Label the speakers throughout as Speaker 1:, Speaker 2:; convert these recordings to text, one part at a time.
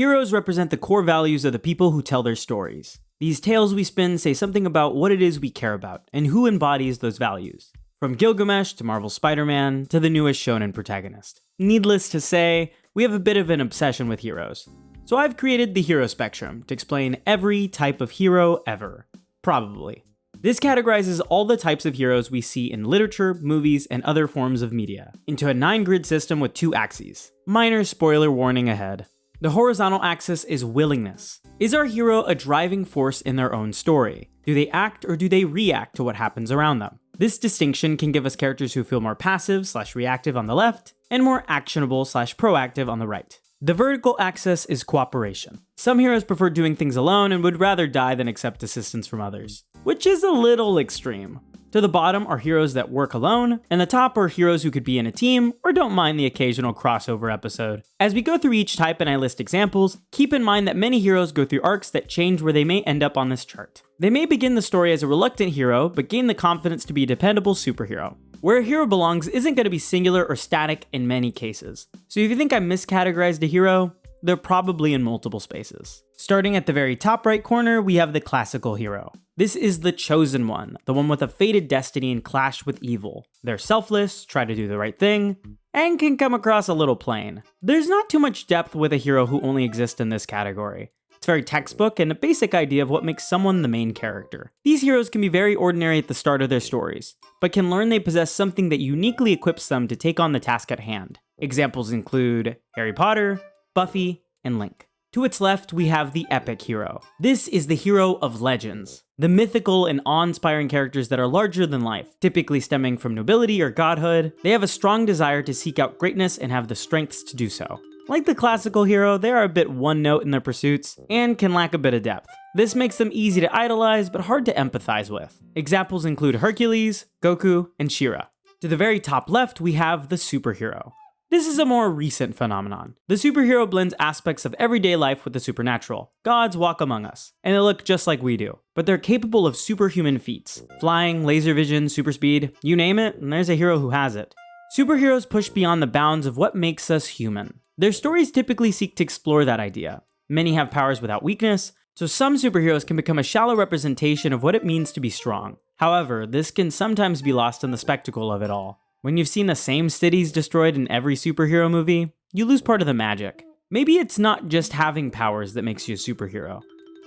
Speaker 1: Heroes represent the core values of the people who tell their stories. These tales we spin say something about what it is we care about, and who embodies those values. From Gilgamesh to Marvel's Spider-Man to the newest shonen protagonist. Needless to say, we have a bit of an obsession with heroes. So I've created the hero spectrum to explain every type of hero ever. Probably. This categorizes all the types of heroes we see in literature, movies, and other forms of media, into a 9-grid system with 2 axes. Minor spoiler warning ahead. The horizontal axis is willingness. Is our hero a driving force in their own story? Do they act or do they react to what happens around them? This distinction can give us characters who feel more passive/reactive on the left, and more actionable/proactive on the right. The vertical axis is cooperation. Some heroes prefer doing things alone and would rather die than accept assistance from others, which is a little extreme. To the bottom are heroes that work alone, and the top are heroes who could be in a team or don't mind the occasional crossover episode. As we go through each type and I list examples, keep in mind that many heroes go through arcs that change where they may end up on this chart. They may begin the story as a reluctant hero, but gain the confidence to be a dependable superhero. Where a hero belongs isn't going to be singular or static in many cases. So if you think I miscategorized a hero, they're probably in multiple spaces. Starting at the very top right corner, we have the classical hero. This is the chosen one, the one with a fated destiny and clash with evil. They're selfless, try to do the right thing, and can come across a little plain. There's not too much depth with a hero who only exists in this category. It's very textbook and a basic idea of what makes someone the main character. These heroes can be very ordinary at the start of their stories, but can learn they possess something that uniquely equips them to take on the task at hand. Examples include Harry Potter, Buffy, and Link. To its left, we have the epic hero. This is the hero of legends, the mythical and awe-inspiring characters that are larger than life, typically stemming from nobility or godhood. They have a strong desire to seek out greatness and have the strengths to do so. Like the classical hero, they are a bit one-note in their pursuits and can lack a bit of depth. This makes them easy to idolize but hard to empathize with. Examples include Hercules, Goku, and She-Ra. To the very top left, we have the superhero. This is a more recent phenomenon. The superhero blends aspects of everyday life with the supernatural. Gods walk among us, and they look just like we do, but they're capable of superhuman feats. Flying, laser vision, super speed, you name it, and there's a hero who has it. Superheroes push beyond the bounds of what makes us human. Their stories typically seek to explore that idea. Many have powers without weakness, so some superheroes can become a shallow representation of what it means to be strong. However, this can sometimes be lost in the spectacle of it all. When you've seen the same cities destroyed in every superhero movie, you lose part of the magic. Maybe it's not just having powers that makes you a superhero,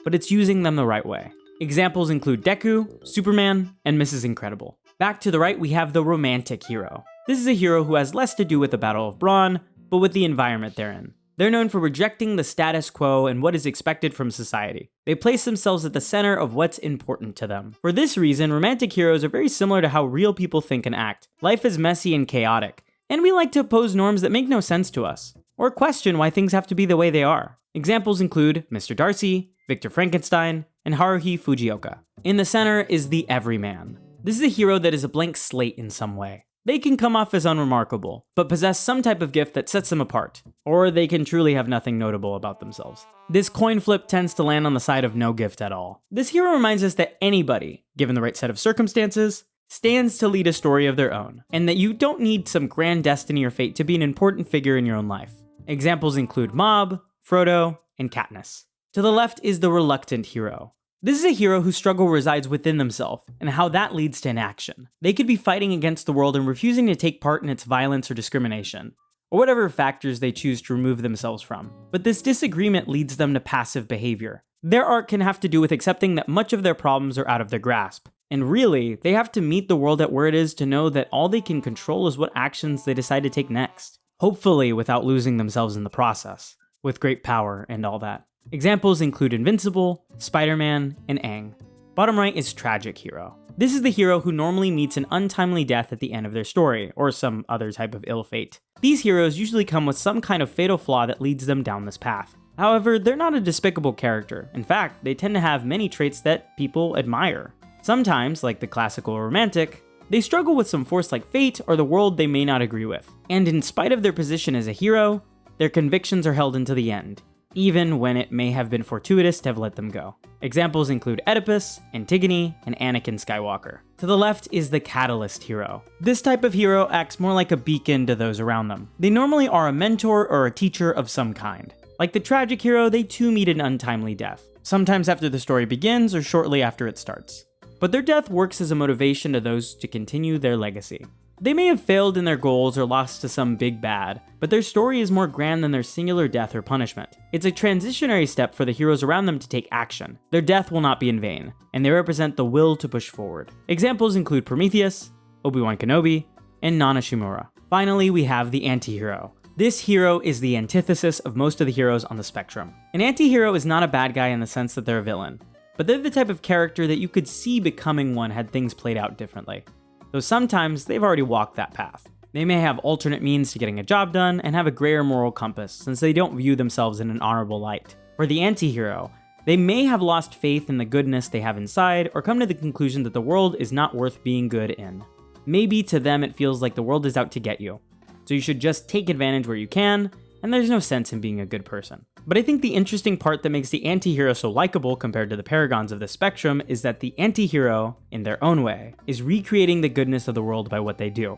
Speaker 1: but it's using them the right way. Examples include Deku, Superman, and Mrs. Incredible. Back to the right, we have the romantic hero. This is a hero who has less to do with the Battle of Brawn, but with the environment they're in. They're known for rejecting the status quo and what is expected from society. They place themselves at the center of what's important to them. For this reason, romantic heroes are very similar to how real people think and act. Life is messy and chaotic, and we like to oppose norms that make no sense to us, or question why things have to be the way they are. Examples include Mr. Darcy, Victor Frankenstein, and Haruhi Fujioka. In the center is the Everyman. This is a hero that is a blank slate in some way. They can come off as unremarkable, but possess some type of gift that sets them apart, or they can truly have nothing notable about themselves. This coin flip tends to land on the side of no gift at all. This hero reminds us that anybody, given the right set of circumstances, stands to lead a story of their own, and that you don't need some grand destiny or fate to be an important figure in your own life. Examples include Mob, Frodo, and Katniss. To the left is the reluctant hero. This is a hero whose struggle resides within themselves, and how that leads to inaction. They could be fighting against the world and refusing to take part in its violence or discrimination, or whatever factors they choose to remove themselves from. But this disagreement leads them to passive behavior. Their arc can have to do with accepting that much of their problems are out of their grasp. And really, they have to meet the world at where it is to know that all they can control is what actions they decide to take next. Hopefully without losing themselves in the process, with great power and all that. Examples include Invincible, Spider-Man, and Aang. Bottom right is Tragic Hero. This is the hero who normally meets an untimely death at the end of their story, or some other type of ill fate. These heroes usually come with some kind of fatal flaw that leads them down this path. However, they're not a despicable character. In fact, they tend to have many traits that people admire. Sometimes, like the classical romantic, they struggle with some force like fate or the world they may not agree with. And in spite of their position as a hero, their convictions are held until the end, even when it may have been fortuitous to have let them go. Examples include Oedipus, Antigone, and Anakin Skywalker. To the left is the catalyst hero. This type of hero acts more like a beacon to those around them. They normally are a mentor or a teacher of some kind. Like the tragic hero, they too meet an untimely death, sometimes after the story begins or shortly after it starts. But their death works as a motivation to those to continue their legacy. They may have failed in their goals or lost to some big bad, but their story is more grand than their singular death or punishment. It's a transitionary step for the heroes around them to take action. Their death will not be in vain, and they represent the will to push forward. Examples include Prometheus, Obi-Wan Kenobi, and Nana Shimura. Finally, we have the AntiHero. This hero is the antithesis of most of the heroes on the spectrum. An anti-hero is not a bad guy in the sense that they're a villain, but they're the type of character that you could see becoming one had things played out differently. Though sometimes they've already walked that path. They may have alternate means to getting a job done and have a grayer moral compass since they don't view themselves in an honorable light. For the anti-hero, they may have lost faith in the goodness they have inside or come to the conclusion that the world is not worth being good in. Maybe to them it feels like the world is out to get you, so you should just take advantage where you can, and there's no sense in being a good person. But I think the interesting part that makes the anti-hero so likable compared to the paragons of the spectrum is that the anti-hero, in their own way, is recreating the goodness of the world by what they do.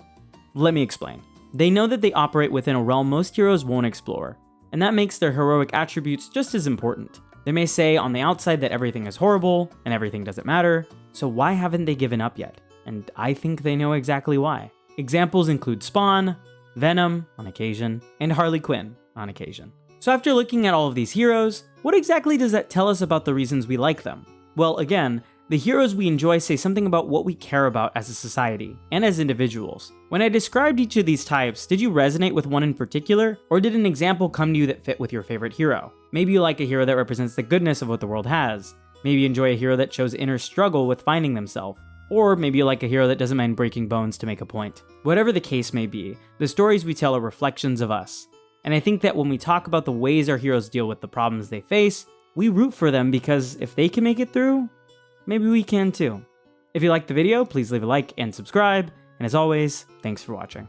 Speaker 1: Let me explain. They know that they operate within a realm most heroes won't explore, and that makes their heroic attributes just as important. They may say on the outside that everything is horrible and everything doesn't matter, so why haven't they given up yet? And I think they know exactly why. Examples include Spawn, Venom, on occasion, and Harley Quinn, on occasion. So after looking at all of these heroes, what exactly does that tell us about the reasons we like them? Well, again, the heroes we enjoy say something about what we care about as a society, and as individuals. When I described each of these types, did you resonate with one in particular, or did an example come to you that fit with your favorite hero? Maybe you like a hero that represents the goodness of what the world has. Maybe you enjoy a hero that shows inner struggle with finding themselves. Or maybe you like a hero that doesn't mind breaking bones to make a point. Whatever the case may be, the stories we tell are reflections of us. And I think that when we talk about the ways our heroes deal with the problems they face, we root for them because if they can make it through, maybe we can too. If you liked the video, please leave a like and subscribe. And as always, thanks for watching.